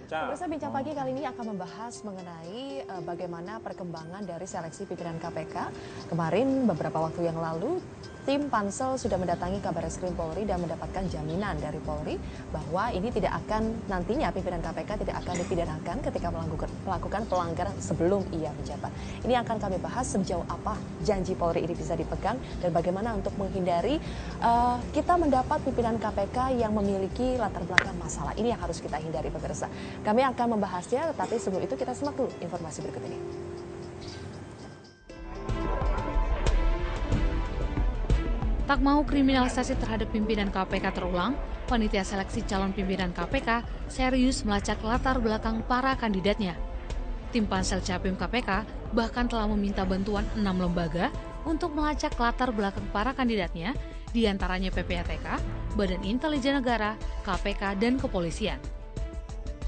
Pemirsa Bincang Pagi kali ini akan membahas mengenai bagaimana perkembangan dari seleksi pimpinan KPK. Kemarin beberapa waktu yang lalu tim Pansel sudah mendatangi Kabarreskrim Polri dan mendapatkan jaminan dari Polri bahwa ini tidak akan nantinya pimpinan KPK tidak akan dipidanakan ketika melakukan pelanggaran sebelum ia menjabat. Ini akan kami bahas sejauh apa janji Polri ini bisa dipegang dan bagaimana untuk menghindari kita mendapat pimpinan KPK yang memiliki latar belakang masalah. Ini yang harus kita hindari pemirsa. Kami akan membahasnya, tetapi sebelum itu kita simak dulu informasi berikut ini. Tak mau kriminalisasi terhadap pimpinan KPK terulang, panitia seleksi calon pimpinan KPK serius melacak latar belakang para kandidatnya. Tim Pansel Capim KPK bahkan telah meminta bantuan 6 lembaga untuk melacak latar belakang para kandidatnya, diantaranya PPATK, Badan Intelijen Negara, KPK, dan Kepolisian.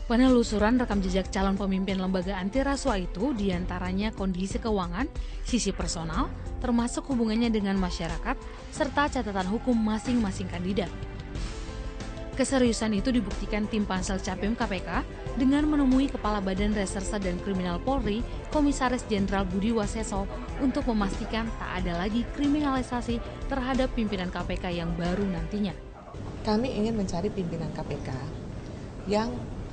Penelusuran rekam jejak calon pemimpin lembaga anti rasuah itu diantaranya kondisi keuangan, sisi personal, termasuk hubungannya dengan masyarakat, serta catatan hukum masing-masing kandidat. Keseriusan itu dibuktikan tim Pansel Capim KPK dengan menemui Kepala Badan Reserse dan Kriminal Polri, Komisaris Jenderal Budi Waseso, untuk memastikan tak ada lagi kriminalisasi terhadap pimpinan KPK yang baru nantinya. Kami ingin mencari pimpinan KPK yang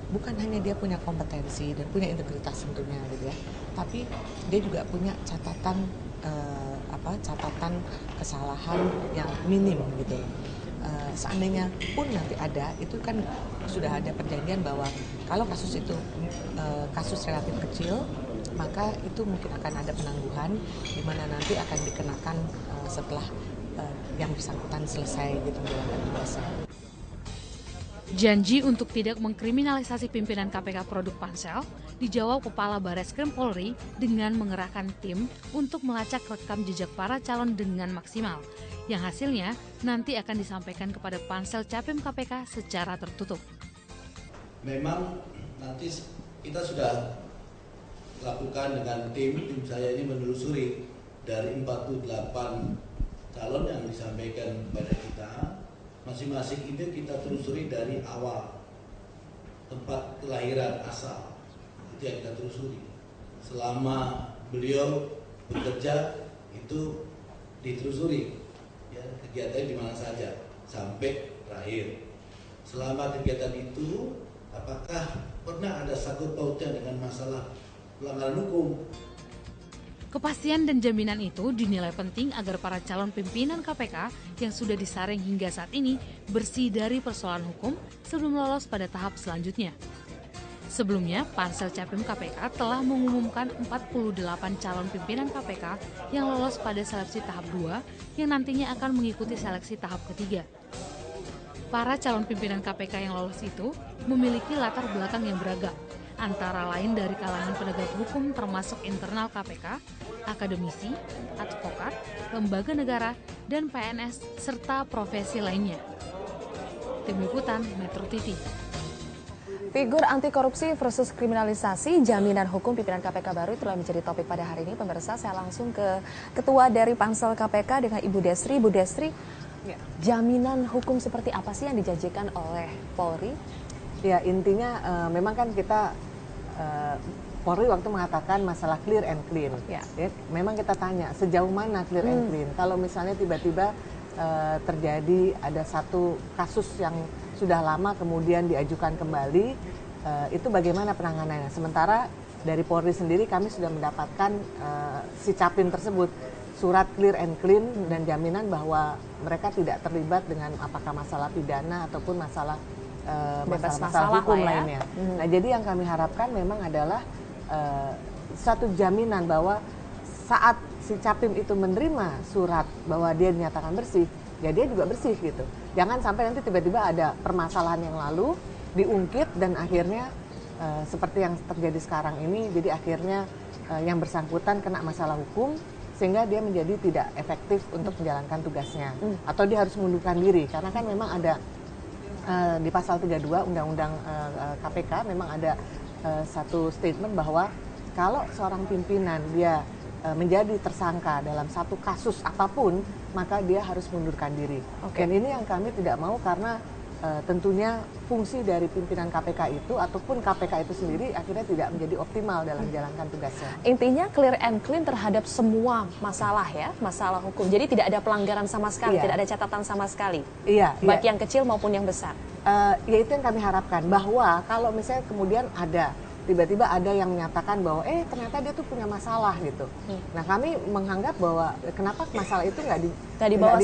bukan hanya dia punya kompetensi dan punya integritas tentunya gitu ya, tapi dia juga punya catatan catatan kesalahan yang minim gitu. Seandainya pun nanti ada, itu kan sudah ada perjanjian bahwa kalau kasus itu kasus relatif kecil, maka itu mungkin akan ada penangguhan di mana nanti akan dikenakan setelah yang bersangkutan selesai gitu menjalankan tugasnya. Janji untuk tidak mengkriminalisasi pimpinan KPK produk Pansel dijawab Kepala Barreskrim Polri dengan mengerahkan tim untuk melacak rekam jejak para calon dengan maksimal, yang hasilnya nanti akan disampaikan kepada Pansel Capim KPK secara tertutup. Memang nanti kita sudah lakukan dengan tim saya ini menelusuri dari 48 calon yang disampaikan kepada kita. Masing-masing itu kita telusuri dari awal, tempat kelahiran asal, itu yang kita telusuri. Selama beliau bekerja itu ditelusuri, ya, kegiatan di mana saja sampai terakhir. Selama kegiatan itu, apakah pernah ada sangkut pautnya dengan masalah pelanggaran hukum? Kepastian dan jaminan itu dinilai penting agar para calon pimpinan KPK yang sudah disaring hingga saat ini bersih dari persoalan hukum sebelum lolos pada tahap selanjutnya. Sebelumnya, Pansel Capim KPK telah mengumumkan 48 calon pimpinan KPK yang lolos pada seleksi tahap 2 yang nantinya akan mengikuti seleksi tahap ketiga. Para calon pimpinan KPK yang lolos itu memiliki latar belakang yang beragam, antara lain dari kalangan penegak hukum termasuk internal KPK, akademisi, advokat, lembaga negara, dan PNS, serta profesi lainnya. Tim Liputan Metro TV. Figur anti korupsi versus kriminalisasi, jaminan hukum pimpinan KPK baru telah menjadi topik pada hari ini. Pemirsa, saya langsung ke Ketua dari Pansel KPK dengan Ibu Desri. Bu Desri, jaminan hukum seperti apa sih yang dijanjikan oleh Polri? Ya, intinya memang kan kita Polri waktu mengatakan masalah clear and clean. Ya, memang kita tanya sejauh mana clear and clean. Kalau misalnya tiba-tiba terjadi ada satu kasus yang sudah lama kemudian diajukan kembali, itu bagaimana penanganannya? Sementara dari Polri sendiri kami sudah mendapatkan si Capim tersebut surat clear and clean dan jaminan bahwa mereka tidak terlibat dengan apakah masalah pidana ataupun masalah masalah hukum lainnya. Nah, jadi yang kami harapkan memang adalah satu jaminan bahwa saat si Capim itu menerima surat bahwa dia dinyatakan bersih, ya dia juga bersih gitu. Jangan sampai nanti tiba-tiba ada permasalahan yang lalu diungkit dan akhirnya seperti yang terjadi sekarang ini, jadi akhirnya yang bersangkutan kena masalah hukum sehingga dia menjadi tidak efektif untuk menjalankan tugasnya atau dia harus mengundurkan diri karena kan memang ada di pasal 32 Undang-Undang KPK memang ada satu statement bahwa kalau seorang pimpinan dia menjadi tersangka dalam satu kasus apapun, maka dia harus mengundurkan diri. Dan ini yang kami tidak mau karena tentunya fungsi dari pimpinan KPK itu ataupun KPK itu sendiri akhirnya tidak menjadi optimal dalam menjalankan tugasnya. Intinya clear and clean terhadap semua masalah ya, masalah hukum. Jadi tidak ada pelanggaran sama sekali, tidak ada catatan sama sekali. Iya. Baik yang kecil maupun yang besar. Ya itu yang kami harapkan, bahwa kalau misalnya kemudian ada tiba-tiba ada yang menyatakan bahwa ternyata dia tuh punya masalah gitu. Nah kami menganggap bahwa kenapa masalah itu nggak dibawa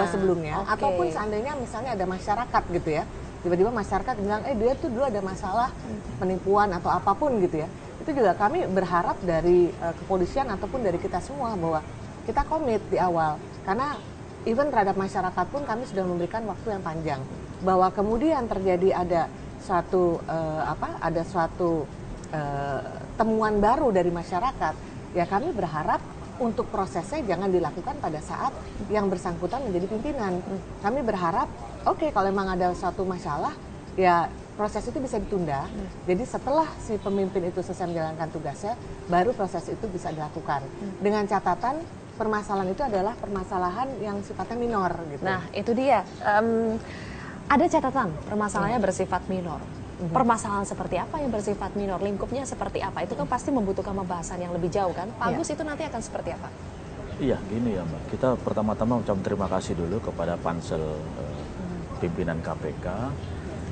sebelumnya, ataupun seandainya misalnya ada masyarakat gitu ya, tiba-tiba masyarakat bilang dia tuh dulu ada masalah penipuan atau apapun gitu ya, itu juga kami berharap dari kepolisian ataupun dari kita semua bahwa kita komit di awal, karena even terhadap masyarakat pun kami sudah memberikan waktu yang panjang, bahwa kemudian terjadi ada suatu temuan baru dari masyarakat, ya kami berharap untuk prosesnya jangan dilakukan pada saat yang bersangkutan menjadi pimpinan. Kami berharap, kalau memang ada suatu masalah, ya proses itu bisa ditunda. Jadi setelah si pemimpin itu selesai menjalankan tugasnya, baru proses itu bisa dilakukan. Dengan catatan permasalahan itu adalah permasalahan yang sifatnya minor gitu. Nah, itu dia. Ada catatan permasalahannya bersifat minor. Permasalahan seperti apa yang bersifat minor, lingkupnya seperti apa, itu kan pasti membutuhkan pembahasan yang lebih jauh kan. Pak Agus, itu nanti akan seperti apa? Iya, gini ya Mbak, kita pertama-tama ucap terima kasih dulu kepada pansel pimpinan KPK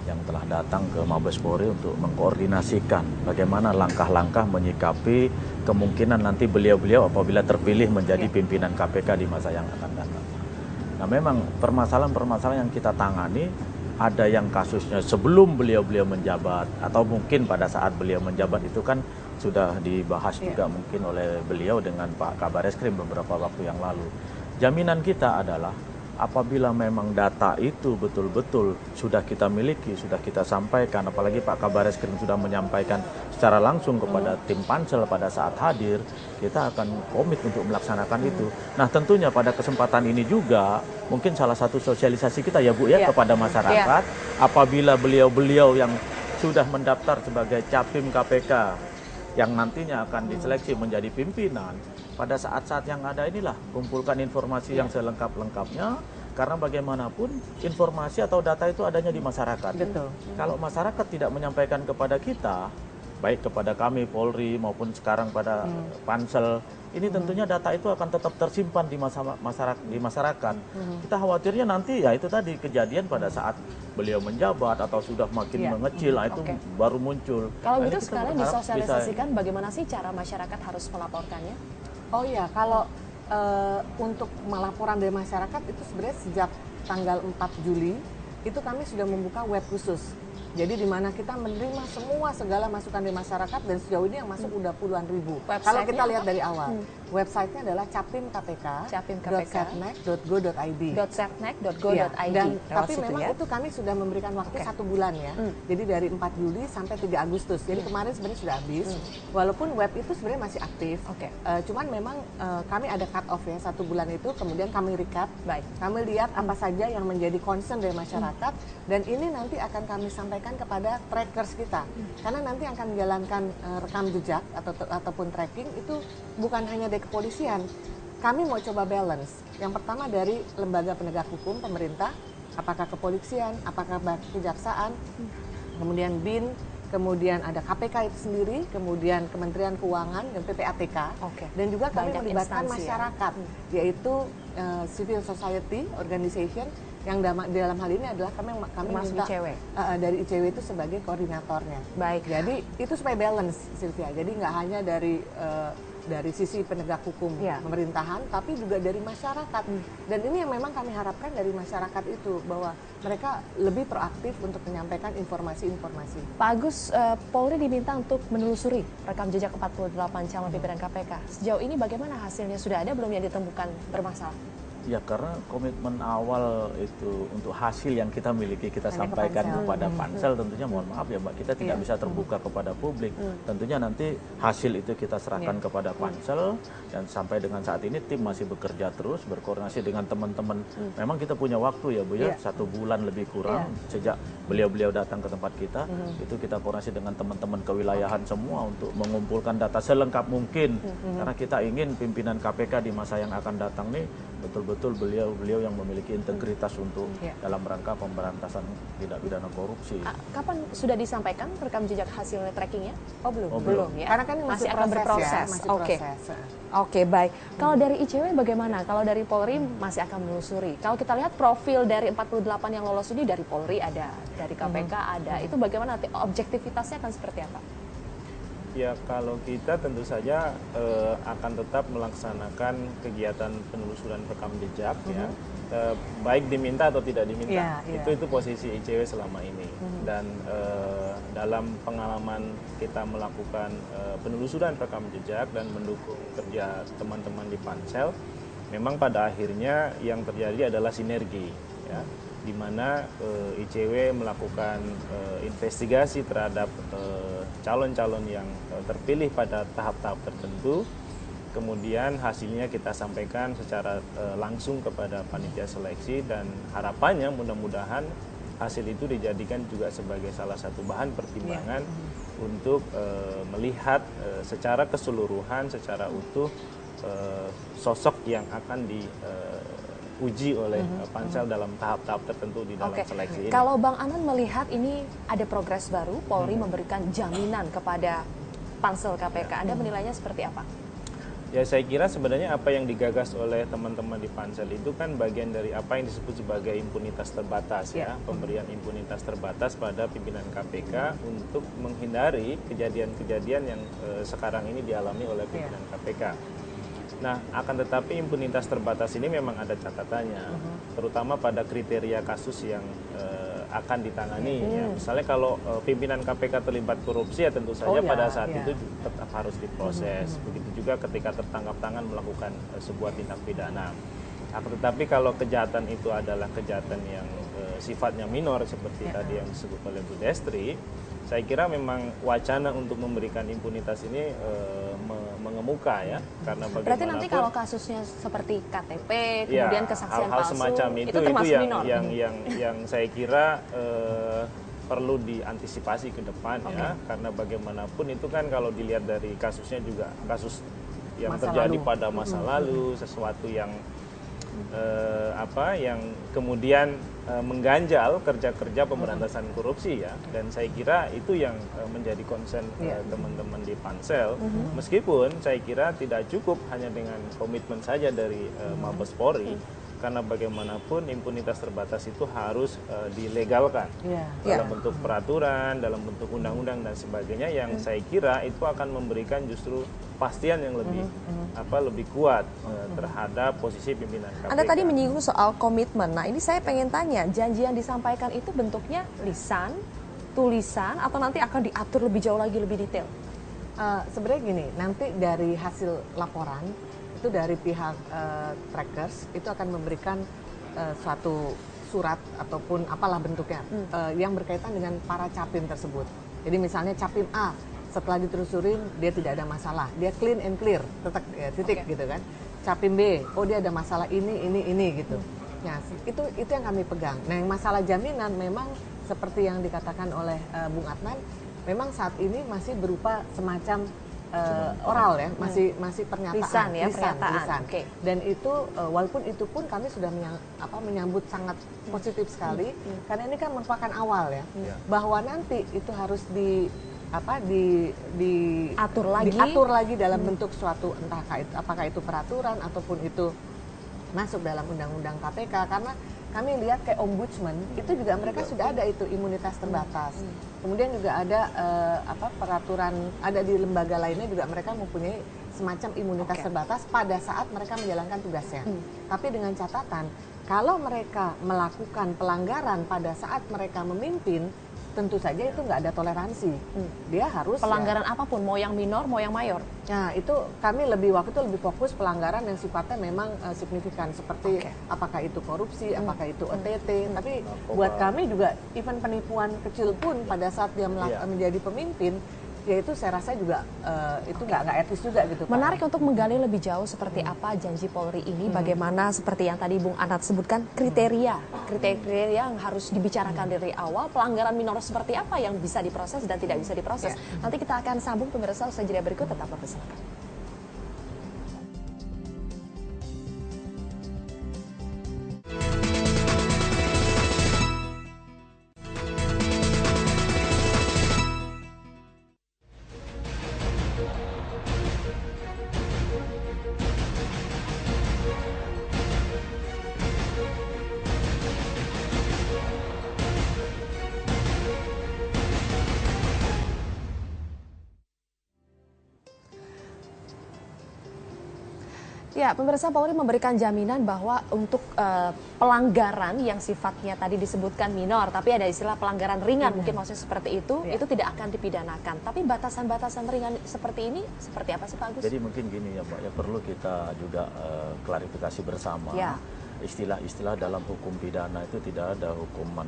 yang telah datang ke Mabes Polri untuk mengkoordinasikan bagaimana langkah-langkah menyikapi kemungkinan nanti beliau-beliau apabila terpilih menjadi pimpinan KPK di masa yang akan datang. Nah memang permasalahan-permasalahan yang kita tangani, ada yang kasusnya sebelum beliau-beliau menjabat, atau mungkin pada saat beliau menjabat itu kan sudah dibahas juga mungkin oleh beliau dengan Pak Kabareskrim beberapa waktu yang lalu. Jaminan kita adalah apabila memang data itu betul-betul sudah kita miliki, sudah kita sampaikan, apalagi Pak Kabareskrim sudah menyampaikan secara langsung kepada tim pansel pada saat hadir, kita akan komit untuk melaksanakan itu. Nah tentunya pada kesempatan ini juga mungkin salah satu sosialisasi kita ya Bu ya kepada masyarakat, apabila beliau-beliau yang sudah mendaftar sebagai capim KPK yang nantinya akan diseleksi menjadi pimpinan, pada saat-saat yang ada inilah kumpulkan informasi yang selengkap-lengkapnya, karena bagaimanapun informasi atau data itu adanya di masyarakat. Betul. Kalau masyarakat tidak menyampaikan kepada kita, baik kepada kami Polri maupun sekarang pada pansel, ini tentunya data itu akan tetap tersimpan di masyarakat. Kita khawatirnya nanti ya itu tadi kejadian pada saat beliau menjabat atau sudah makin mengecil, itu baru muncul. Kalau Nah, gitu ini kita sekalian berharap disosialisasikan bagaimana sih cara masyarakat harus melaporkannya? Oh iya, kalau untuk melaporan dari masyarakat itu sebenarnya sejak tanggal 4 Juli itu kami sudah membuka web khusus. Jadi di mana kita menerima semua segala masukan dari masyarakat, dan sejauh ini yang masuk udah puluhan ribu. Kalau kita lihat dari awal, websitenya adalah capimkpk.setnek.go.id. .setnek.go.id. Dan tapi memang itu kami sudah memberikan waktu 1 bulan ya. Jadi dari 4 Juli sampai 3 Agustus. Jadi kemarin sebenarnya sudah habis. Walaupun web itu sebenarnya masih aktif. Cuman memang kami ada cut off ya 1 bulan itu. Kemudian kami recap. Kami lihat apa saja yang menjadi concern dari masyarakat. Dan ini nanti akan kami sampaikan kepada trackers kita, karena nanti akan menjalankan rekam jejak ataupun tracking itu bukan hanya dari kepolisian. Kami mau coba balance. Yang pertama dari lembaga penegak hukum pemerintah, apakah kepolisian, apakah kejaksaan, kemudian BIN, kemudian ada KPK itu sendiri, kemudian Kementerian Keuangan dan PPATK, dan juga kami melibatkan masyarakat, yaitu civil society organization, yang dalam hal ini adalah kami minta dari ICW itu sebagai koordinatornya. Jadi itu supaya balance, Sylvia. Jadi nggak hanya dari sisi penegak hukum pemerintahan, tapi juga dari masyarakat. Dan ini yang memang kami harapkan dari masyarakat itu, bahwa mereka lebih proaktif untuk menyampaikan informasi-informasi. Pak Agus, Polri diminta untuk menelusuri rekam jejak 48 calon pimpinan KPK. Sejauh ini bagaimana hasilnya? Sudah ada belum yang ditemukan bermasalah? Ya karena komitmen awal itu untuk hasil yang kita miliki kita sampaikan kepada pansel, tentunya mohon maaf ya Mbak, kita tidak bisa terbuka kepada publik. Tentunya nanti hasil itu kita serahkan kepada pansel, dan sampai dengan saat ini tim masih bekerja terus berkoordinasi dengan teman-teman. Memang kita punya waktu ya Bu ya, 1 bulan lebih kurang sejak beliau-beliau datang ke tempat kita, itu kita koordinasi dengan teman-teman kewilayahan semua untuk mengumpulkan data selengkap mungkin, karena kita ingin pimpinan KPK di masa yang akan datang nih betul-betul beliau yang memiliki integritas untuk dalam rangka pemberantasan tindak pidana korupsi. Kapan sudah disampaikan rekam jejak hasil trackingnya? Oh belum, belum ya. Karena kan masih akan berproses. Oke, baik. Kalau dari ICW bagaimana? Kalau dari Polri masih akan menelusuri. Kalau kita lihat profil dari 48 yang lolos ini dari Polri ada, dari KPK ada. Itu bagaimana? Objektivitasnya akan seperti apa? Ya, kalau kita tentu saja akan tetap melaksanakan kegiatan penelusuran rekam jejak ya, baik diminta atau tidak diminta. Itu posisi ICW selama ini. Dan dalam pengalaman kita melakukan penelusuran rekam jejak dan mendukung kerja teman-teman di Pansel, memang pada akhirnya yang terjadi adalah sinergi ya, di mana ICW melakukan investigasi terhadap calon-calon yang terpilih pada tahap-tahap tertentu, kemudian hasilnya kita sampaikan secara langsung kepada panitia seleksi, dan harapannya mudah-mudahan hasil itu dijadikan juga sebagai salah satu bahan pertimbangan untuk melihat secara keseluruhan, secara utuh sosok yang akan diuji oleh Pansel dalam tahap-tahap tertentu di dalam seleksi ini. Kalau Bang Anan melihat ini ada progres baru, Polri memberikan jaminan kepada Pansel KPK, Anda menilainya seperti apa? Ya, saya kira sebenarnya apa yang digagas oleh teman-teman di Pansel itu kan bagian dari apa yang disebut sebagai impunitas terbatas ya, pemberian impunitas terbatas pada pimpinan KPK untuk menghindari kejadian-kejadian yang sekarang ini dialami oleh pimpinan KPK. Nah, akan tetapi impunitas terbatas ini memang ada catatannya, terutama pada kriteria kasus yang akan ditangani. Ya. Misalnya kalau pimpinan KPK terlibat korupsi, ya tentu saja pada saat itu tetap harus diproses. Begitu juga ketika tertangkap tangan melakukan sebuah tindak pidana. Akan tetapi kalau kejahatan itu adalah kejahatan yang sifatnya minor seperti tadi yang disebut oleh Bu Destri, saya kira memang wacana untuk memberikan impunitas ini mengemuka ya, karena bagaimanapun. Berarti nanti kalau kasusnya seperti KTP, kemudian kesaksian hal-hal palsu, semacam itu minor. yang saya kira perlu diantisipasi ke depan ya, karena bagaimanapun itu kan kalau dilihat dari kasusnya juga kasus yang terjadi pada masa lalu, sesuatu yang yang kemudian mengganjal kerja-kerja pemberantasan korupsi ya, dan saya kira itu yang menjadi concern teman-teman di Pansel. Meskipun saya kira tidak cukup hanya dengan komitmen saja dari Mabes Polri, karena bagaimanapun impunitas terbatas itu harus dilegalkan dalam bentuk peraturan, dalam bentuk undang-undang dan sebagainya, yang saya kira itu akan memberikan justru kepastian yang lebih kuat terhadap posisi pimpinan KPK. Anda tadi menyinggung soal komitmen. Nah, ini saya pengen tanya, janji yang disampaikan itu bentuknya lisan, tulisan, atau nanti akan diatur lebih jauh lagi, lebih detail? Sebenarnya gini, nanti dari hasil laporan itu dari pihak trackers itu akan memberikan suatu surat ataupun apalah bentuknya yang berkaitan dengan para capim tersebut. Jadi misalnya capim A setelah ditelusurin dia tidak ada masalah, dia clean and clear, titik gitu kan. Capim B, oh dia ada masalah ini gitu. Nah, itu yang kami pegang. Nah, yang masalah jaminan memang seperti yang dikatakan oleh Bung Adnan, memang saat ini masih berupa semacam oral ya, masih pernyataan, lisan. Dan itu walaupun itu pun kami sudah menyambut sangat positif sekali, karena ini kan merupakan awal ya, bahwa nanti itu harus diatur lagi dalam bentuk suatu entah apakah itu peraturan ataupun itu masuk dalam undang-undang KPK, karena kami lihat kayak ombudsman itu juga mereka sudah ada itu imunitas terbatas. Kemudian juga ada peraturan, ada di lembaga lainnya juga mereka mempunyai semacam imunitas terbatas pada saat mereka menjalankan tugasnya. Tapi dengan catatan kalau mereka melakukan pelanggaran pada saat mereka memimpin, tentu saja itu nggak ada toleransi. Dia harus pelanggaran apapun, mau yang minor, mau yang mayor. Nah, itu kami waktu itu lebih fokus pelanggaran yang sifatnya memang signifikan, seperti apakah itu korupsi, apakah itu OTT. Tapi buat kami juga event penipuan kecil pun pada saat dia menjadi pemimpin, ya itu saya rasa juga itu nggak etis juga gitu. Menarik untuk menggali lebih jauh seperti apa janji Polri ini, bagaimana seperti yang tadi Bung Anat sebutkan, kriteria yang harus dibicarakan dari awal, pelanggaran minor seperti apa yang bisa diproses dan tidak bisa diproses. Nanti kita akan sambung pemirsa usai jeda berikut, tetap bersama kami. Ya, pemirsa, Polri memberikan jaminan bahwa untuk pelanggaran yang sifatnya tadi disebutkan minor, tapi ada istilah pelanggaran ringan, mungkin maksudnya seperti itu tidak akan dipidanakan. Tapi batasan-batasan ringan seperti ini, seperti apa sih Pak Agus? Jadi mungkin gini ya Mbak, ya perlu kita juga klarifikasi bersama. Ya. Istilah-istilah dalam hukum pidana itu tidak ada hukuman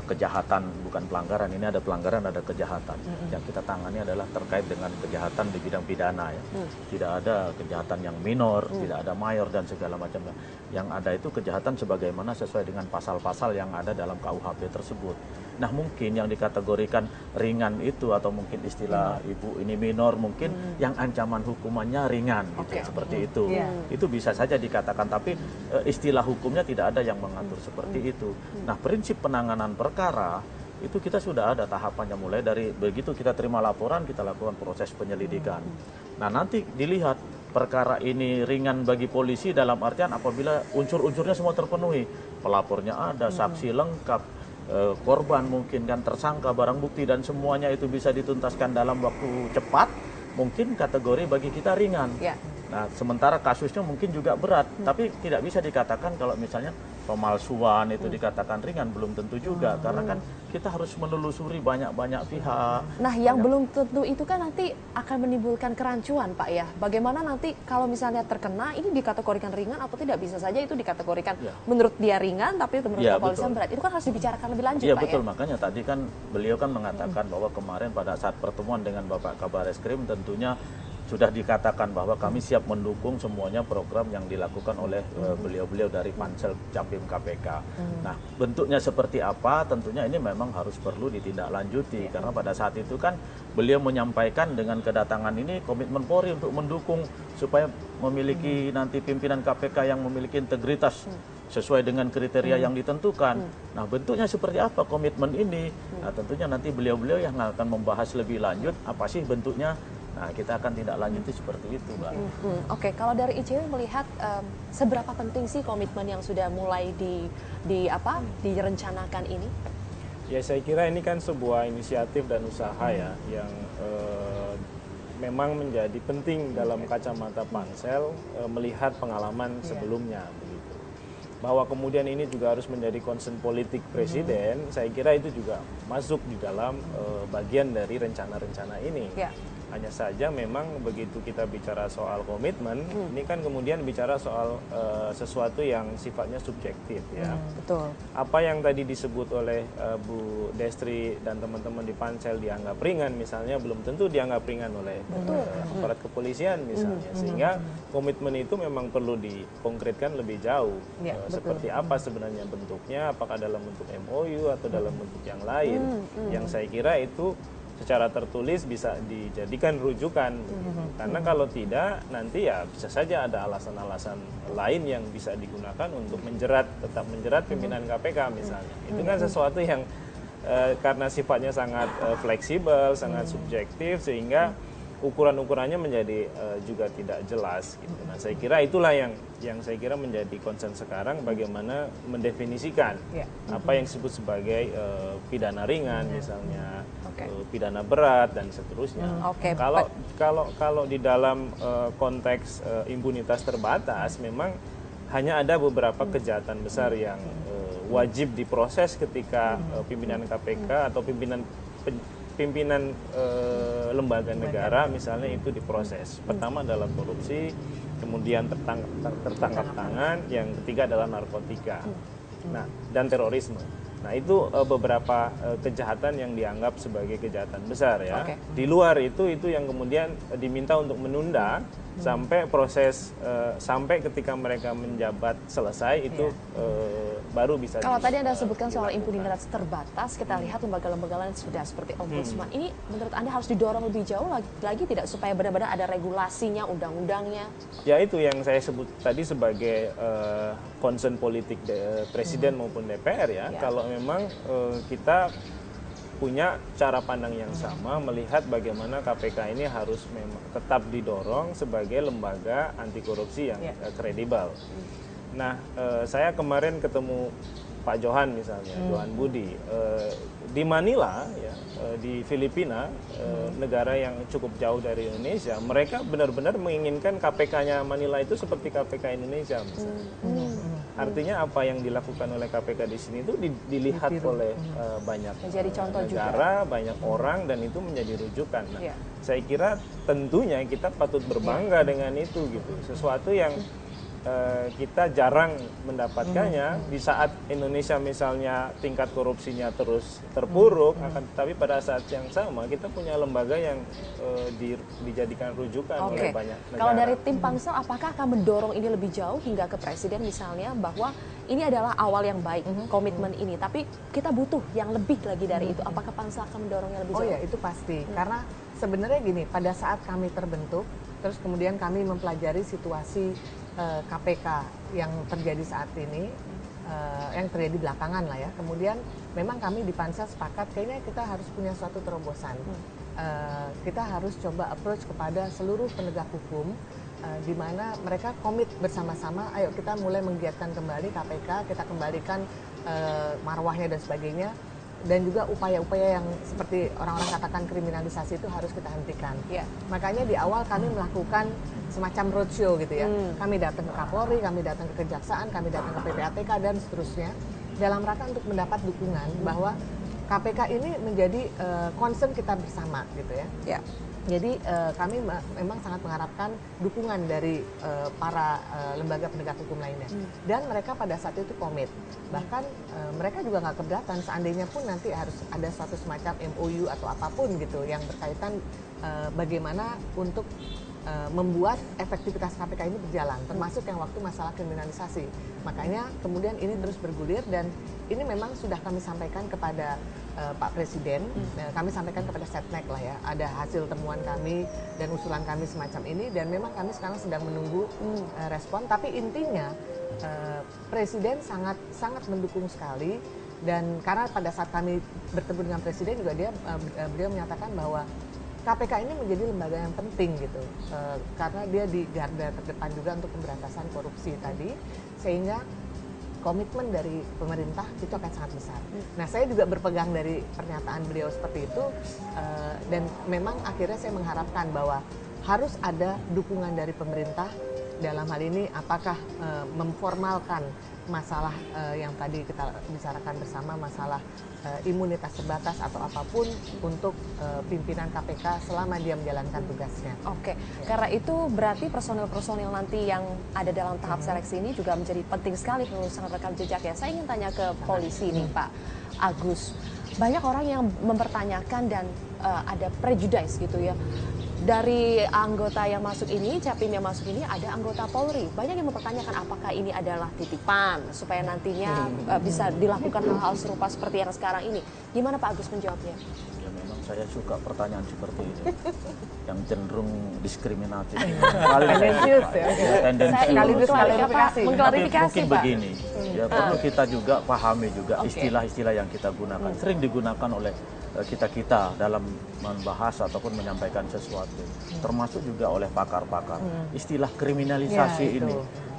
kejahatan, bukan pelanggaran. Ini ada pelanggaran, ada kejahatan. Yang kita tangani adalah terkait dengan kejahatan di bidang pidana ya. Tidak ada kejahatan yang minor, tidak ada mayor dan segala macam. Yang ada itu kejahatan sebagaimana sesuai dengan pasal-pasal yang ada dalam KUHP tersebut. Nah, mungkin yang dikategorikan ringan itu atau mungkin istilah Ibu ini minor, mungkin yang ancaman hukumannya ringan gitu, seperti itu. Itu bisa saja dikatakan, tapi istilah hukumnya tidak ada yang mengatur seperti itu. Nah, prinsip penanganan perkara itu kita sudah ada tahapannya, mulai dari begitu kita terima laporan, kita lakukan proses penyelidikan. Nah, nanti dilihat perkara ini ringan bagi polisi dalam artian apabila unsur-unsurnya semua terpenuhi, pelapornya ada, saksi lengkap, korban mungkin kan, tersangka, barang bukti dan semuanya itu bisa dituntaskan dalam waktu cepat, mungkin kategori bagi kita ringan. Nah, sementara kasusnya mungkin juga berat, tapi tidak bisa dikatakan kalau misalnya pemalsuan itu dikatakan ringan, belum tentu juga, karena kan kita harus menelusuri banyak-banyak pihak. Nah, yang belum tentu itu kan nanti akan menimbulkan kerancuan, Pak ya. Bagaimana nanti kalau misalnya terkena, ini dikategorikan ringan atau tidak, bisa saja itu dikategorikan menurut dia ringan, tapi menurut kepolisian berat. Itu kan harus dibicarakan lebih lanjut, Pak betul. ya. Makanya tadi kan beliau kan mengatakan bahwa kemarin pada saat pertemuan dengan Bapak Kabareskrim tentunya sudah dikatakan bahwa kami siap mendukung semuanya program yang dilakukan oleh beliau-beliau dari Pansel Capim KPK. Nah, bentuknya seperti apa tentunya ini memang harus perlu ditindaklanjuti, karena pada saat itu kan beliau menyampaikan dengan kedatangan ini komitmen Polri untuk mendukung supaya memiliki nanti pimpinan KPK yang memiliki integritas sesuai dengan kriteria yang ditentukan. Nah, bentuknya seperti apa komitmen ini? Nah, tentunya nanti beliau-beliau yang akan membahas lebih lanjut apa sih bentuknya. Nah, kita akan tidak lanjuti seperti itu, Mbak. Oke, kalau dari ICW melihat seberapa penting sih komitmen yang sudah mulai direncanakan ini? Ya, saya kira ini kan sebuah inisiatif dan usaha ya yang memang menjadi penting dalam kacamata Pansel melihat pengalaman sebelumnya begitu. Bahwa kemudian ini juga harus menjadi concern politik Presiden, saya kira itu juga masuk di dalam bagian dari rencana-rencana ini. Hanya saja memang begitu kita bicara soal komitmen, ini kan kemudian bicara soal sesuatu yang sifatnya subjektif ya. Betul. Apa yang tadi disebut oleh Bu Destri dan teman-teman di Pansel dianggap ringan misalnya, belum tentu dianggap ringan oleh aparat kepolisian misalnya. Sehingga komitmen itu memang perlu dikonkretkan lebih jauh. Seperti apa sebenarnya bentuknya, apakah dalam bentuk MOU atau dalam bentuk yang lain. Yang saya kira itu secara tertulis bisa dijadikan rujukan. Karena kalau tidak, nanti ya bisa saja ada alasan-alasan lain yang bisa digunakan untuk tetap menjerat pimpinan KPK misalnya. Itu kan sesuatu yang karena sifatnya sangat fleksibel, sangat subjektif, sehingga ukuran-ukurannya menjadi juga tidak jelas gitu. Nah, saya kira itulah yang saya kira menjadi concern sekarang, bagaimana mendefinisikan apa yang disebut sebagai pidana ringan misalnya, pidana berat dan seterusnya. Kalau di dalam konteks impunitas terbatas, memang hanya ada beberapa kejahatan besar yang wajib diproses ketika pimpinan KPK atau pimpinan lembaga negara misalnya itu diproses. Pertama adalah korupsi, kemudian tertangkap tangan, yang ketiga adalah narkotika, dan terorisme. Nah, itu beberapa kejahatan yang dianggap sebagai kejahatan besar ya. Di luar itu yang kemudian diminta untuk menunda sampai proses sampai ketika mereka menjabat selesai itu baru bisa. Kalau tadi Anda sebutkan soal impunitas terbatas, kita lihat lembaga-lembaga lain sudah seperti Ombudsman. Ini menurut Anda harus didorong lebih jauh lagi tidak, supaya benar-benar ada regulasinya, undang-undangnya? Ya, itu yang saya sebut tadi sebagai concern politik Presiden maupun DPR ya. Kalau memang kita punya cara pandang yang sama melihat bagaimana KPK ini harus memang tetap didorong sebagai lembaga anti korupsi yang kredibel. Nah, saya kemarin ketemu Pak Johan misalnya, Johan Budi di Manila ya, di Filipina, negara yang cukup jauh dari Indonesia, mereka benar-benar menginginkan KPK-nya Manila itu seperti KPK Indonesia misalnya. Artinya apa yang dilakukan oleh KPK di sini itu dilihat oleh banyak negara, banyak orang, dan itu menjadi rujukan. Nah, saya kira tentunya kita patut berbangga dengan itu gitu. Sesuatu yang kita jarang mendapatkannya di saat Indonesia misalnya tingkat korupsinya terus terpuruk, tapi pada saat yang sama kita punya lembaga yang dijadikan rujukan oleh banyak negara. Kalau dari tim Pansel, apakah akan mendorong ini lebih jauh hingga ke Presiden misalnya, bahwa ini adalah awal yang baik, komitmen ini, tapi kita butuh yang lebih lagi dari itu. Apakah Pansel akan mendorongnya lebih jauh? Oh ya, itu pasti. Karena sebenarnya gini, pada saat kami terbentuk, terus kemudian kami mempelajari situasi KPK yang terjadi saat ini, yang terjadi belakangan lah ya. Kemudian memang kami di Pansel sepakat kayaknya kita harus punya suatu terobosan. Kita harus coba approach kepada seluruh penegak hukum, di mana mereka komit bersama-sama, ayo kita mulai menggiatkan kembali KPK, kita kembalikan marwahnya dan sebagainya. Dan juga upaya-upaya yang seperti orang-orang katakan kriminalisasi itu harus kita hentikan. Makanya di awal kami melakukan semacam roadshow gitu ya. Kami datang ke Kapolri, kami datang ke Kejaksaan, kami datang ke PPATK dan seterusnya, dalam rangka untuk mendapat dukungan bahwa KPK ini menjadi concern kita bersama gitu ya. Jadi kami memang sangat mengharapkan dukungan dari para lembaga penegak hukum lainnya. Dan mereka pada saat itu komit. Bahkan mereka juga nggak keberatan seandainya pun nanti harus ada suatu semacam MOU atau apapun gitu yang berkaitan bagaimana untuk membuat efektivitas KPK ini berjalan, termasuk yang waktu masalah kriminalisasi. Makanya kemudian ini terus bergulir dan ini memang sudah kami sampaikan kepada Pak Presiden, kami sampaikan kepada Setnek lah ya, ada hasil temuan kami dan usulan kami semacam ini, dan memang kami sekarang sedang menunggu respon. Tapi intinya Presiden sangat mendukung sekali, dan karena pada saat kami bertemu dengan Presiden juga beliau menyatakan bahwa KPK ini menjadi lembaga yang penting gitu, karena dia di garda terdepan juga untuk pemberantasan korupsi tadi, sehingga komitmen dari pemerintah itu akan sangat besar. Nah, saya juga berpegang dari pernyataan beliau seperti itu, dan memang akhirnya saya mengharapkan bahwa harus ada dukungan dari pemerintah dalam hal ini, apakah memformalkan masalah yang tadi kita bicarakan bersama, masalah imunitas terbatas atau apapun untuk pimpinan KPK selama dia menjalankan tugasnya. Oke, karena itu berarti personil-personil nanti yang ada dalam tahap seleksi ini juga menjadi penting sekali penelusuran rekam jejak ya. Saya ingin tanya ke polisi nih Pak Agus. Banyak orang yang mempertanyakan dan ada prejudice gitu ya. Dari anggota yang masuk ini, Capim yang masuk ini ada anggota Polri. Banyak yang mempertanyakan apakah ini adalah titipan supaya nantinya bisa dilakukan hal-hal serupa seperti yang sekarang ini. Gimana Pak Agus menjawabnya? Ya memang saya suka pertanyaan seperti ini, yang cenderung diskriminatif. Tendensius ya. Tendensius. Mengklarifikasi mungkin Pak. begini, ya perlu kita juga pahami juga istilah-istilah yang kita gunakan. Sering digunakan oleh kita dalam membahas ataupun menyampaikan sesuatu, termasuk juga oleh pakar-pakar. Istilah kriminalisasi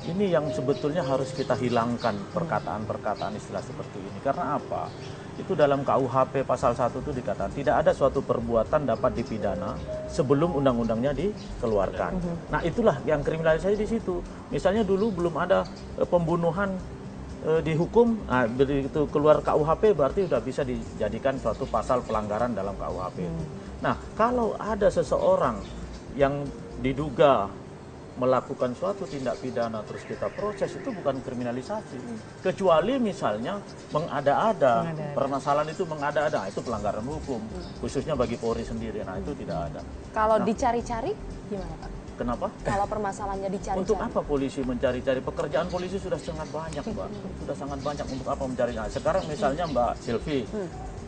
ini yang sebetulnya harus kita hilangkan, perkataan-perkataan istilah seperti ini. Karena apa? Itu dalam KUHP pasal 1 itu dikatakan tidak ada suatu perbuatan dapat dipidana sebelum undang-undangnya dikeluarkan. Nah, itulah yang kriminalisasi di situ. Misalnya dulu belum ada pembunuhan dihukum, nah begitu keluar KUHP berarti sudah bisa dijadikan suatu pasal pelanggaran dalam KUHP itu. Nah, kalau ada seseorang yang diduga melakukan suatu tindak pidana terus kita proses, itu bukan kriminalisasi. Kecuali misalnya mengada-ada, permasalahan itu mengada-ada, itu pelanggaran hukum, khususnya bagi Polri sendiri. Nah, itu tidak ada. Kalau dicari-cari gimana Pak? Kenapa? Kalau permasalahannya dicari-cari. Untuk apa polisi mencari-cari? Pekerjaan polisi sudah sangat banyak, Mbak. Sudah sangat banyak. Untuk apa mencari? Nah, sekarang misalnya Mbak Silvi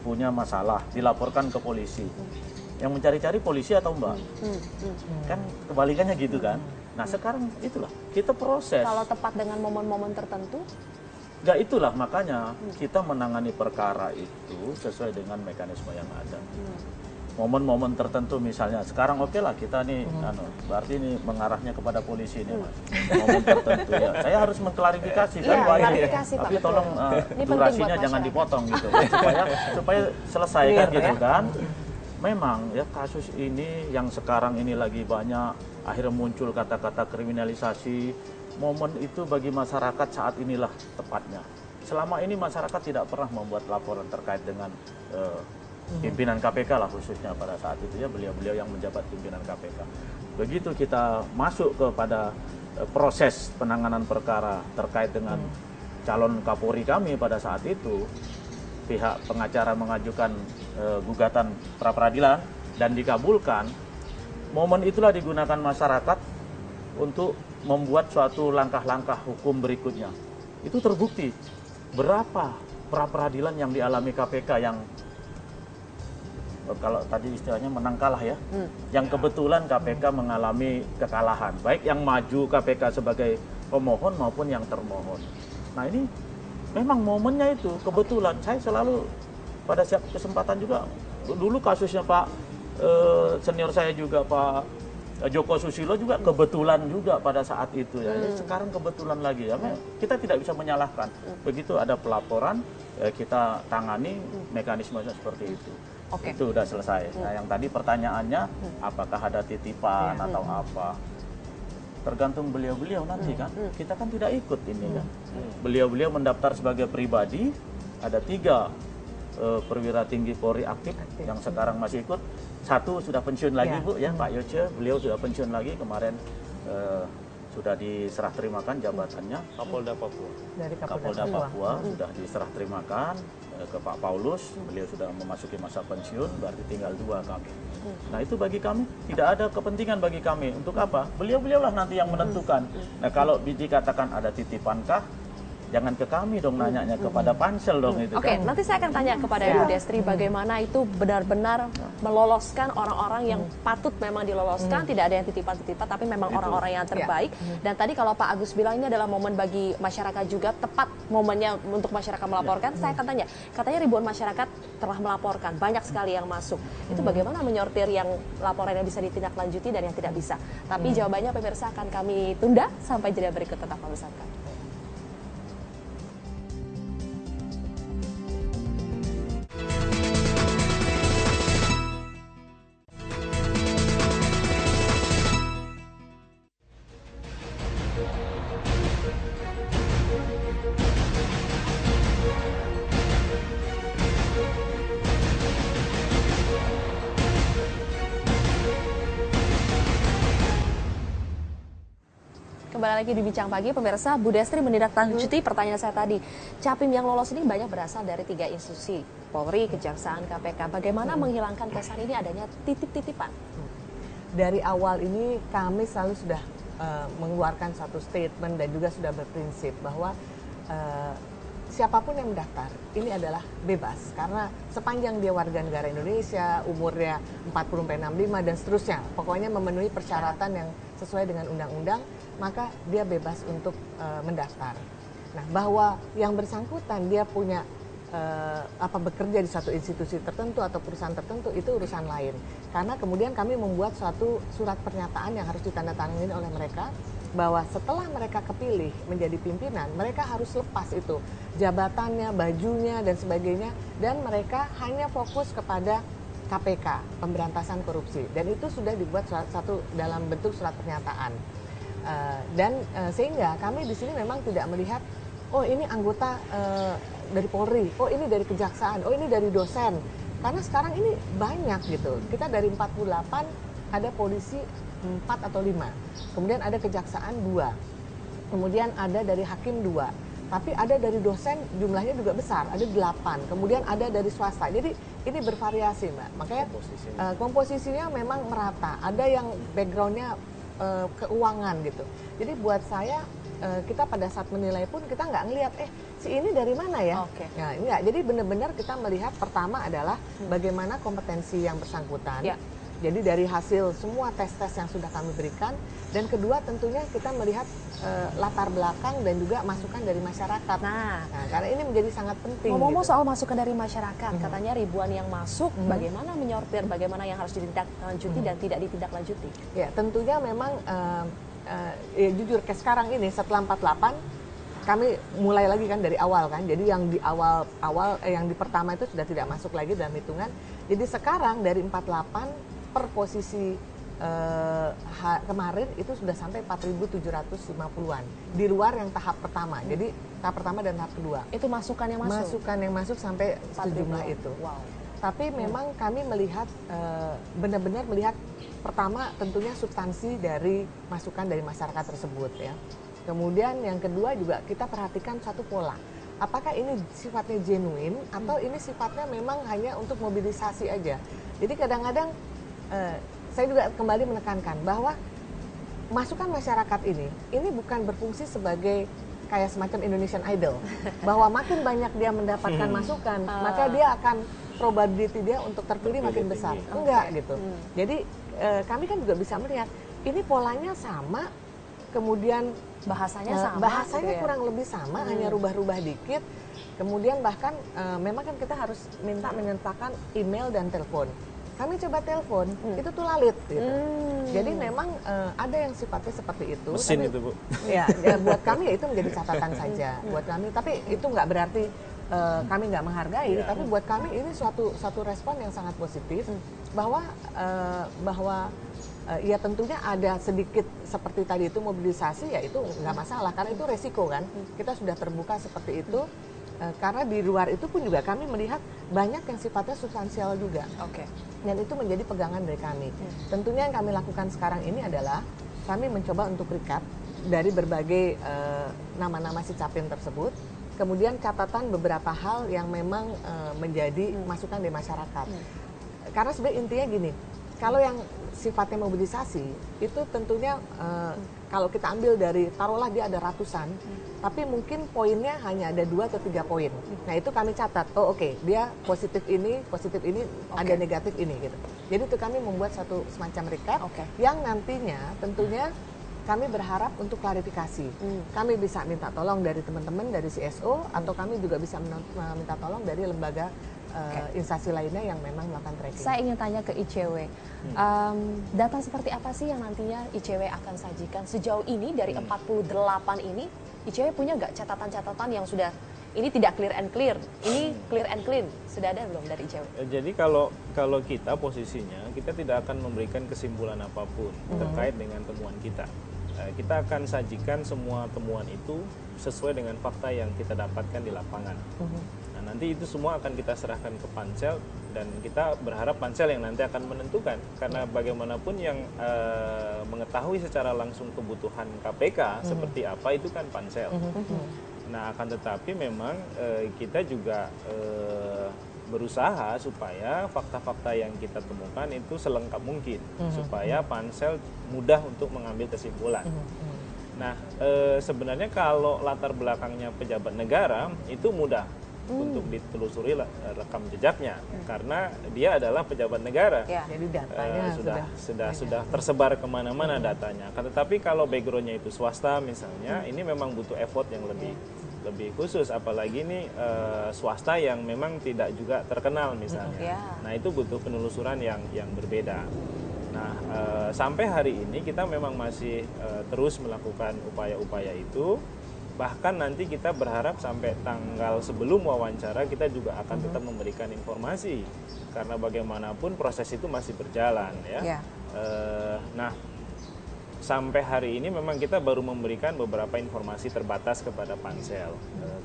punya masalah, dilaporkan ke polisi. Yang mencari-cari polisi atau Mbak? Kan kebalikannya gitu kan? Nah, sekarang itulah, kita proses. Kalau tepat dengan momen-momen tertentu? Enggak, itulah makanya kita menangani perkara itu sesuai dengan mekanisme yang ada. momen-momen tertentu misalnya sekarang oke lah kita nih berarti ini mengarahnya kepada polisi nih Mas. Momen tertentu ya. Saya harus mengklarifikasi kan Pak ini. Tapi tolong durasinya jangan dipotong gitu supaya selesai kan gitu kan. Memang ya kasus ini yang sekarang ini lagi banyak akhirnya muncul kata-kata kriminalisasi. Momen itu bagi masyarakat saat inilah tepatnya. Selama ini masyarakat tidak pernah membuat laporan terkait dengan pimpinan KPK lah khususnya pada saat itu ya beliau-beliau yang menjabat pimpinan KPK. Begitu kita masuk kepada proses penanganan perkara terkait dengan calon Kapolri kami pada saat itu, pihak pengacara mengajukan gugatan pra-peradilan dan dikabulkan. Momen itulah digunakan masyarakat untuk membuat suatu langkah-langkah hukum berikutnya. Itu terbukti berapa pra-peradilan yang dialami KPK yang kalau tadi istilahnya menang kalah ya, yang kebetulan KPK mengalami kekalahan, baik yang maju KPK sebagai pemohon maupun yang termohon. Nah ini memang momennya itu kebetulan. Saya selalu pada setiap kesempatan juga, dulu kasusnya Pak senior saya juga Pak Joko Susilo juga kebetulan juga pada saat itu ya. Sekarang kebetulan lagi ya. Kita tidak bisa menyalahkan. Begitu ada pelaporan kita tangani mekanismenya seperti itu. Itu udah selesai. Nah, yang tadi pertanyaannya apakah ada titipan atau apa? Tergantung beliau-beliau nanti kan. Kita kan tidak ikut ini kan. Beliau-beliau mendaftar sebagai pribadi, ada 3 perwira tinggi Polri aktif yang sekarang masih ikut. 1 sudah pensiun lagi Bu ya, Pak Yoce, beliau sudah pensiun lagi kemarin sudah diserah terimakan jabatannya. Kapolda Papua. Dari Kapolda Papua sudah diserah terimakan ke Pak Paulus, beliau sudah memasuki masa pensiun, berarti tinggal 2 kami. Nah itu bagi kami tidak ada kepentingan bagi kami. Untuk apa? Beliau-beliaulah nanti yang menentukan. Nah kalau dikatakan ada titipankah, jangan ke kami dong nanyanya, kepada pansel dong itu kan. Nanti saya akan tanya kepada Bu Destri bagaimana itu benar-benar meloloskan orang-orang yang patut memang diloloskan, tidak ada yang titipan-titipan, tapi memang orang-orang yang terbaik. Dan tadi kalau Pak Agus bilang ini adalah momen bagi masyarakat juga, tepat momennya untuk masyarakat melaporkan. Saya akan tanya, katanya ribuan masyarakat telah melaporkan, banyak sekali yang masuk. Itu bagaimana menyortir yang laporan yang bisa ditindaklanjuti dan yang tidak bisa? Tapi jawabannya pemirsa akan kami tunda sampai jeda berikut, tetap bersama kami. Kembali lagi di Bincang Pagi, pemirsa. Bu Destri menindaklanjuti pertanyaan saya tadi. Capim yang lolos ini banyak berasal dari 3 institusi, Polri, Kejaksaan, KPK. Bagaimana menghilangkan kesan ini adanya titip-titipan? Dari awal ini kami selalu sudah mengeluarkan satu statement dan juga sudah berprinsip bahwa siapapun yang mendaftar ini adalah bebas, karena sepanjang dia warga negara Indonesia, umurnya 40-65 dan seterusnya, pokoknya memenuhi persyaratan yang sesuai dengan undang-undang, maka dia bebas untuk mendaftar. Nah, bahwa yang bersangkutan dia punya bekerja di suatu institusi tertentu atau perusahaan tertentu itu urusan lain. Karena kemudian kami membuat suatu surat pernyataan yang harus ditandatangani oleh mereka, bahwa setelah mereka kepilih menjadi pimpinan, mereka harus lepas itu jabatannya, bajunya dan sebagainya, dan mereka hanya fokus kepada KPK, pemberantasan korupsi, dan itu sudah dibuat satu dalam bentuk surat pernyataan. Sehingga kami di sini memang tidak melihat, oh ini anggota dari Polri, oh ini dari Kejaksaan, oh ini dari dosen, karena sekarang ini banyak gitu. Kita dari 48 ada polisi 4 atau 5, kemudian ada Kejaksaan 2, kemudian ada dari Hakim 2, tapi ada dari dosen jumlahnya juga besar, ada 8, kemudian ada dari swasta. Jadi ini bervariasi Mbak, makanya komposisinya memang merata, ada yang backgroundnya keuangan gitu. Jadi buat saya kita pada saat menilai pun kita nggak ngelihat si ini dari mana ya. Nah, enggak. Jadi benar-benar kita melihat pertama adalah bagaimana kompetensi yang bersangkutan. Jadi dari hasil semua tes-tes yang sudah kami berikan, dan kedua tentunya kita melihat latar belakang dan juga masukan dari masyarakat. Nah, karena ini menjadi sangat penting. Ngomong-ngomong soal masukan dari masyarakat, katanya ribuan yang masuk, bagaimana menyortir, bagaimana yang harus ditindaklanjuti dan tidak ditindaklanjuti? Ya, tentunya memang ya, jujur ke sekarang ini setelah 48 kami mulai lagi kan dari awal kan. Jadi yang di awal yang di pertama itu sudah tidak masuk lagi dalam hitungan. Jadi sekarang dari 48 per posisi kemarin itu sudah sampai 4.750-an di luar yang tahap pertama. Jadi tahap pertama dan tahap kedua. Itu masukan yang masuk? Masukan yang masuk sampai sejumlah itu. Wow. Tapi memang kami melihat, benar-benar melihat pertama tentunya substansi dari masukan dari masyarakat tersebut ya. Kemudian yang kedua juga kita perhatikan satu pola. Apakah ini sifatnya genuine atau ini sifatnya memang hanya untuk mobilisasi aja. Jadi kadang-kadang saya juga kembali menekankan bahwa masukan masyarakat ini bukan berfungsi sebagai kayak semacam Indonesian Idol. Bahwa makin banyak dia mendapatkan masukan, maka dia akan probability dia untuk terpilih makin besar. Enggak gitu. Jadi kami kan juga bisa melihat ini polanya sama, kemudian bahasanya kurang lebih sama, hanya rubah-rubah dikit. Kemudian bahkan memang kan kita harus minta menyertakan email dan telepon. Kami coba telepon, itu tuh lalit gitu. Jadi memang ada yang sifatnya seperti itu. Mesin tapi, itu, Bu. Ya, buat kami ya itu menjadi catatan saja buat kami. Tapi itu nggak berarti kami nggak menghargai. Tapi buat kami ini suatu respon yang sangat positif bahwa ya tentunya ada sedikit seperti tadi itu mobilisasi, ya itu nggak masalah karena itu resiko kan. Kita sudah terbuka seperti itu. Karena di luar itu pun juga kami melihat banyak yang sifatnya substansial juga. Dan itu menjadi pegangan dari kami. Tentunya yang kami lakukan sekarang ini adalah kami mencoba untuk recap dari berbagai nama-nama si capim tersebut. Kemudian catatan beberapa hal yang memang menjadi masukan dari masyarakat. Karena sebenarnya intinya gini, kalau yang sifatnya mobilisasi itu tentunya kalau kita ambil dari taruhlah dia ada ratusan, tapi mungkin poinnya hanya ada 2 atau 3 poin. Nah itu kami catat, oh oke, dia positif ini, ada negatif ini gitu. Jadi itu kami membuat satu semacam recap yang nantinya tentunya kami berharap untuk klarifikasi. Kami bisa minta tolong dari teman-teman dari CSO atau kami juga bisa minta tolong dari lembaga instansi lainnya yang memang melakukan tracking. Saya ingin tanya ke ICW, data seperti apa sih yang nantinya ICW akan sajikan sejauh ini dari 48 ini? ICW punya nggak catatan-catatan yang sudah ini tidak clear and clear, ini clear and clean, sudah ada belum dari ICW? Jadi kalau kita posisinya, kita tidak akan memberikan kesimpulan apapun terkait dengan temuan kita. Kita akan sajikan semua temuan itu sesuai dengan fakta yang kita dapatkan di lapangan. Nah, nanti itu semua akan kita serahkan ke pansel dan kita berharap pansel yang nanti akan menentukan. Karena bagaimanapun yang mengetahui secara langsung kebutuhan KPK seperti apa itu kan pansel. Nah, akan tetapi memang kita juga berusaha supaya fakta-fakta yang kita temukan itu selengkap mungkin supaya pansel mudah untuk mengambil kesimpulan. Nah, sebenarnya kalau latar belakangnya pejabat negara itu mudah untuk ditelusuri rekam jejaknya karena dia adalah pejabat negara. Jadi datanya sudah tersebar kemana-mana datanya. Tetapi kalau backgroundnya itu swasta misalnya, ini memang butuh effort yang lebih khusus, apalagi ini swasta yang memang tidak juga terkenal misalnya. Nah itu butuh penelusuran yang berbeda. Nah sampai hari ini kita memang masih terus melakukan upaya-upaya itu. Bahkan nanti kita berharap sampai tanggal sebelum wawancara kita juga akan tetap memberikan informasi karena bagaimanapun proses itu masih berjalan ya. Nah sampai hari ini memang kita baru memberikan beberapa informasi terbatas kepada pansel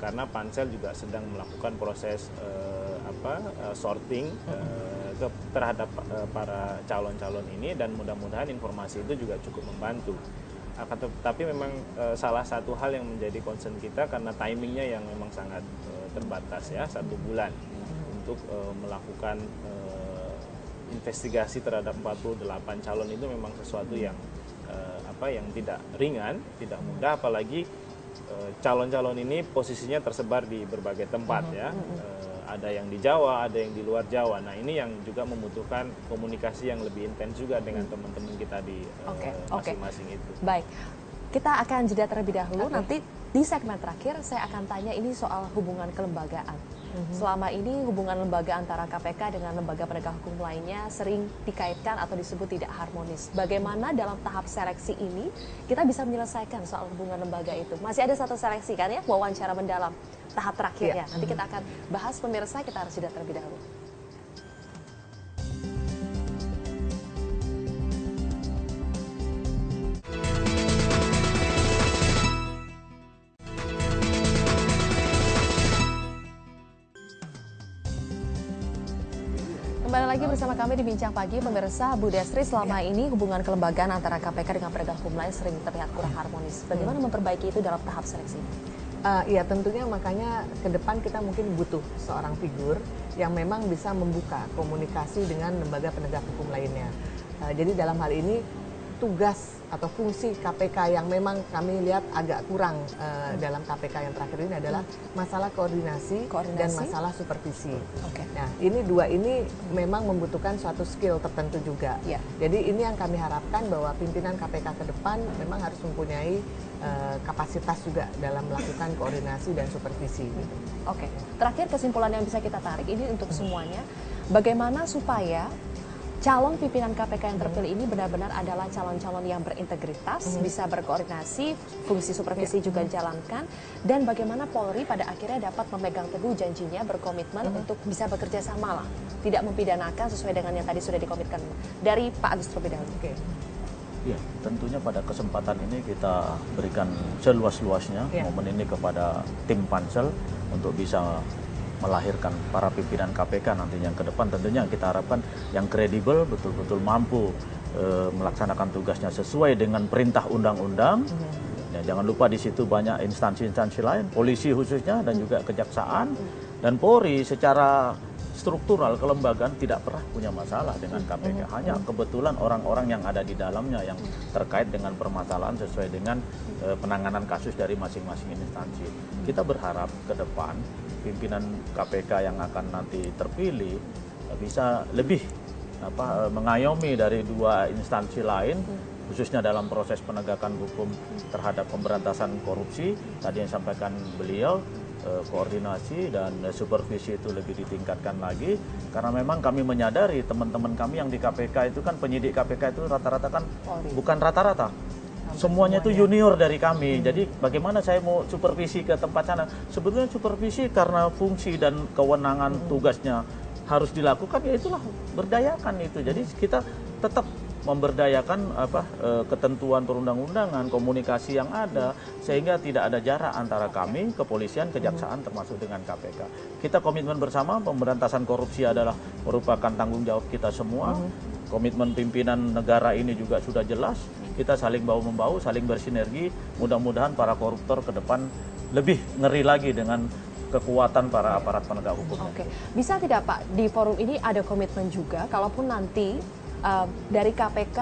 karena pansel juga sedang melakukan proses sorting terhadap para calon-calon ini dan mudah-mudahan informasi itu juga cukup membantu. Tapi memang salah satu hal yang menjadi concern kita karena timingnya yang memang sangat terbatas ya 1 bulan untuk melakukan investigasi terhadap 48 calon itu memang sesuatu yang yang tidak ringan, tidak mudah, apalagi calon-calon ini posisinya tersebar di berbagai tempat ya. ada yang di Jawa, ada yang di luar Jawa. Nah ini yang juga membutuhkan komunikasi yang lebih intens juga dengan teman-teman kita di masing-masing itu. Baik, kita akan jeda terlebih dahulu. Nanti di segmen terakhir saya akan tanya ini soal hubungan kelembagaan. Selama ini hubungan lembaga antara KPK dengan lembaga penegak hukum lainnya sering dikaitkan atau disebut tidak harmonis. Bagaimana dalam tahap seleksi ini kita bisa menyelesaikan soal hubungan lembaga itu? Masih ada satu seleksi kan ya, wawancara mendalam tahap terakhir ya. Nanti kita akan bahas, pemirsa, kita harus jeda terlebih dahulu. Kembali lagi bersama kami di Bincang Pagi, pemirsa. Bu Desri, selama ini hubungan kelembagaan antara KPK dengan penegak hukum lain sering terlihat kurang harmonis. Bagaimana memperbaiki itu dalam tahap seleksi? Ya tentunya makanya ke depan kita mungkin butuh seorang figur yang memang bisa membuka komunikasi dengan lembaga penegak hukum lainnya. Jadi dalam hal ini tugas atau fungsi KPK yang memang kami lihat agak kurang dalam KPK yang terakhir ini adalah masalah koordinasi dan masalah supervisi. Nah, dua ini memang membutuhkan suatu skill tertentu juga. Jadi ini yang kami harapkan bahwa pimpinan KPK ke depan memang harus mempunyai kapasitas juga dalam melakukan koordinasi dan supervisi. Terakhir kesimpulan yang bisa kita tarik ini untuk semuanya, bagaimana supaya calon pimpinan KPK yang terpilih ini benar-benar adalah calon-calon yang berintegritas, bisa berkoordinasi, fungsi supervisi juga dijalankan, dan bagaimana Polri pada akhirnya dapat memegang teguh janjinya, berkomitmen untuk bisa bekerja sama lah, tidak mempidanakan sesuai dengan yang tadi sudah dikomitkan. Dari Pak Agus terlebih dahulu. Ya, tentunya pada kesempatan ini kita berikan seluas-luasnya momen ini kepada tim Pansel untuk bisa melahirkan para pimpinan KPK nantinya yang ke depan. Tentunya kita harapkan yang kredibel, betul-betul mampu melaksanakan tugasnya sesuai dengan perintah undang-undang. Ya, jangan lupa di situ banyak instansi-instansi lain, polisi khususnya dan juga kejaksaan, dan Polri secara struktural kelembagaan tidak pernah punya masalah dengan KPK. Hanya kebetulan orang-orang yang ada di dalamnya yang terkait dengan permasalahan sesuai dengan penanganan kasus dari masing-masing instansi. Kita berharap ke depan pimpinan KPK yang akan nanti terpilih bisa lebih mengayomi dari dua instansi lain, khususnya dalam proses penegakan hukum terhadap pemberantasan korupsi. Tadi yang disampaikan beliau, koordinasi dan supervisi itu lebih ditingkatkan lagi, karena memang kami menyadari teman-teman kami yang di KPK itu kan, penyidik KPK itu rata-rata kan bukan rata-rata, semuanya itu junior dari kami. Jadi bagaimana saya mau supervisi ke tempat sana? Sebetulnya supervisi karena fungsi dan kewenangan tugasnya harus dilakukan, ya itulah berdayakan itu. Jadi kita tetap memberdayakan ketentuan perundang-undangan, komunikasi yang ada, sehingga tidak ada jarak antara kami, kepolisian, kejaksaan, termasuk dengan KPK. Kita komitmen bersama, pemberantasan korupsi adalah merupakan tanggung jawab kita semua. Komitmen pimpinan negara ini juga sudah jelas. Kita saling bahu-membahu, saling bersinergi. Mudah-mudahan para koruptor ke depan lebih ngeri lagi dengan kekuatan para aparat penegak hukum. Bisa tidak Pak, di forum ini ada komitmen juga, kalaupun nanti dari KPK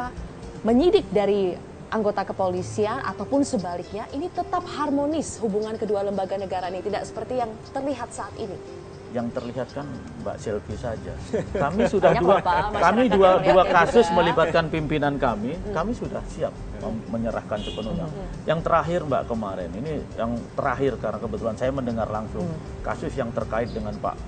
menyidik dari anggota kepolisian ataupun sebaliknya, ini tetap harmonis hubungan kedua lembaga negara ini, tidak seperti yang terlihat saat ini? Yang terlihat kan Mbak Selvi saja. Kami sudah dua kasus melibatkan pimpinan kami sudah siap menyerahkan sepenuhnya. Yang terakhir Mbak kemarin, ini yang terakhir karena kebetulan saya mendengar langsung kasus yang terkait dengan Pak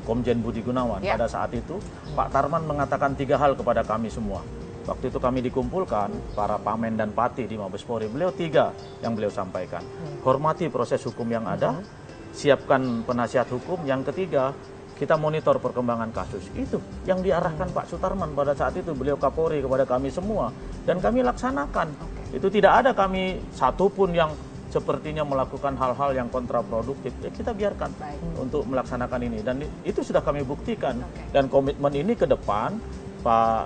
Komjen Budi Gunawan. Pada saat itu Pak Tarman mengatakan 3 hal kepada kami semua. Waktu itu kami dikumpulkan para pamen dan pati di Mabes Polri. Beliau 3 yang beliau sampaikan. Hormati proses hukum yang ada, siapkan penasihat hukum. Yang ketiga, kita monitor perkembangan kasus. Itu yang diarahkan Pak Sutarman pada saat itu. Beliau Kapolri kepada kami semua. Dan kami laksanakan. Itu tidak ada kami satupun yang sepertinya melakukan hal-hal yang kontraproduktif. Kita biarkan untuk melaksanakan ini. Dan itu sudah kami buktikan. Dan komitmen ini ke depan, Pak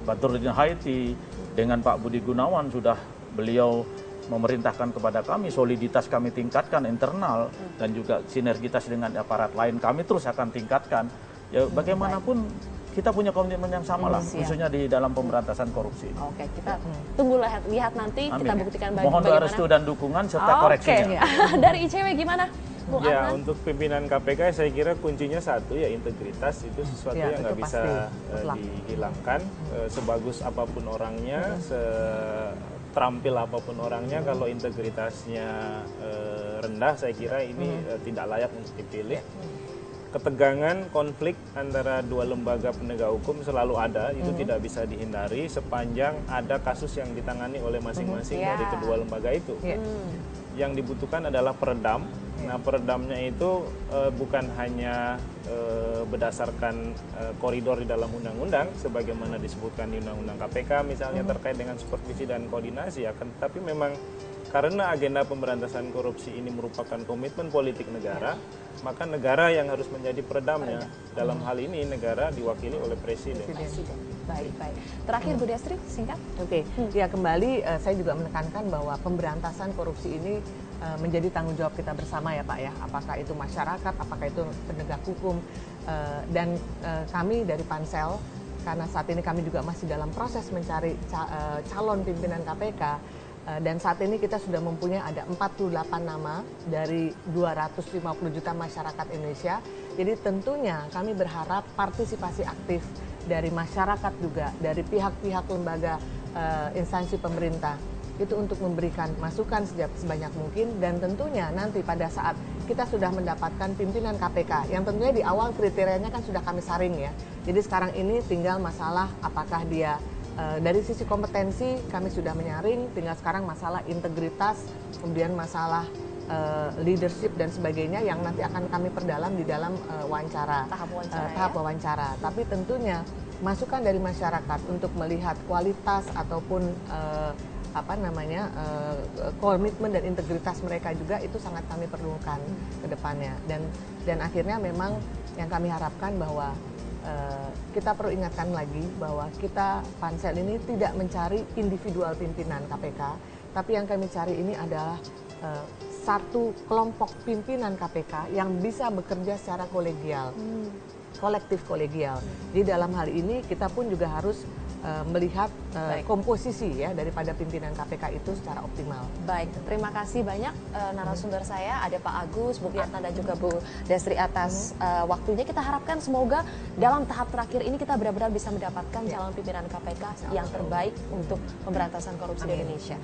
Badrudin Haiti dengan Pak Budi Gunawan sudah beliau memerintahkan kepada kami, soliditas kami tingkatkan internal dan juga sinergitas dengan aparat lain kami terus akan tingkatkan. Ya bagaimanapun kita punya komitmen yang sama lah, khususnya di dalam pemberantasan korupsi. Kita tunggu lihat nanti. Amin. Kita buktikan bagaimana. Mohon doa restu dan dukungan serta koreksinya. Dari ICW gimana? Bung Ya, Adnan? untuk pimpinan KPK saya kira kuncinya satu ya integritas, itu sesuatu Ya, yang nggak itu bisa pasti dihilangkan. Sebagus apapun orangnya, terampil apapun orangnya, kalau integritasnya rendah, saya kira ini tidak layak untuk dipilih. Ketegangan, konflik antara dua lembaga penegak hukum selalu ada, itu tidak bisa dihindari sepanjang ada kasus yang ditangani oleh masing-masing dari kedua lembaga itu. Yang dibutuhkan adalah peredam. Nah, peredamnya itu bukan hanya berdasarkan koridor di dalam undang-undang, sebagaimana disebutkan di undang-undang KPK misalnya terkait dengan supervisi dan koordinasi, akan tetapi memang karena agenda pemberantasan korupsi ini merupakan komitmen politik negara, maka negara yang harus menjadi peredamnya. Dalam hal ini negara diwakili oleh Presiden. Baik. Terakhir Bu Destri, singkat. Oke, ya kembali saya juga menekankan bahwa pemberantasan korupsi ini menjadi tanggung jawab kita bersama ya Pak ya. Apakah itu masyarakat, apakah itu penegak hukum, dan kami dari Pansel, karena saat ini kami juga masih dalam proses mencari calon pimpinan KPK, dan saat ini kita sudah mempunyai ada 48 nama dari 250 juta masyarakat Indonesia. Jadi tentunya kami berharap partisipasi aktif dari masyarakat juga, dari pihak-pihak lembaga instansi pemerintah, itu untuk memberikan masukan sebanyak mungkin, dan tentunya nanti pada saat kita sudah mendapatkan pimpinan KPK, yang tentunya di awal kriterianya kan sudah kami saring ya. Jadi sekarang ini tinggal masalah apakah dia dari sisi kompetensi kami sudah menyaring, tinggal sekarang masalah integritas, kemudian masalah leadership dan sebagainya yang nanti akan kami perdalam di dalam tahap wawancara. Tapi tentunya masukan dari masyarakat untuk melihat kualitas ataupun komitmen dan integritas mereka juga itu sangat kami perlukan ke depannya. Dan akhirnya memang yang kami harapkan bahwa kita perlu ingatkan lagi bahwa kita Pansel ini tidak mencari individual pimpinan KPK, tapi yang kami cari ini adalah satu kelompok pimpinan KPK yang bisa bekerja secara kolegial, kolektif kolegial. Jadi dalam hal ini kita pun juga harus melihat komposisi ya daripada pimpinan KPK itu secara optimal. Baik, terima kasih banyak narasumber saya, ada Pak Agus, Bung Adnan dan juga Bu Destri atas waktunya. Kita harapkan semoga dalam tahap terakhir ini kita benar-benar bisa mendapatkan calon pimpinan KPK yang terbaik untuk pemberantasan korupsi di Indonesia.